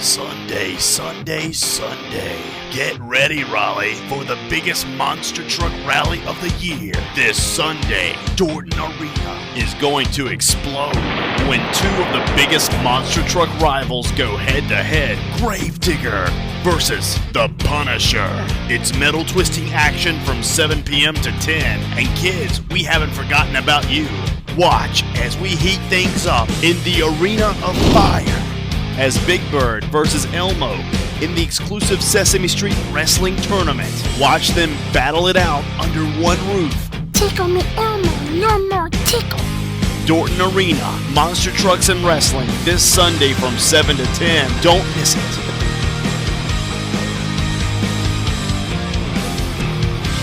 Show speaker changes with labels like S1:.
S1: Sunday, Sunday, Sunday. Get ready, Raleigh, for the biggest monster truck rally of the year. This Sunday, Dorton Arena is going to explode when two of the biggest monster truck rivals go head-to-head. Gravedigger versus The Punisher. It's metal twisting action from 7 p.m. to 10. And kids, we haven't forgotten about you. Watch as we heat things up in the Arena of Fire as Big Bird versus Elmo in the exclusive Sesame Street Wrestling Tournament. Watch them battle it out under one roof.
S2: Tickle me, Elmo, no more tickle.
S1: Dorton Arena, Monster Trucks and Wrestling, this Sunday from 7 to 10. Don't miss it.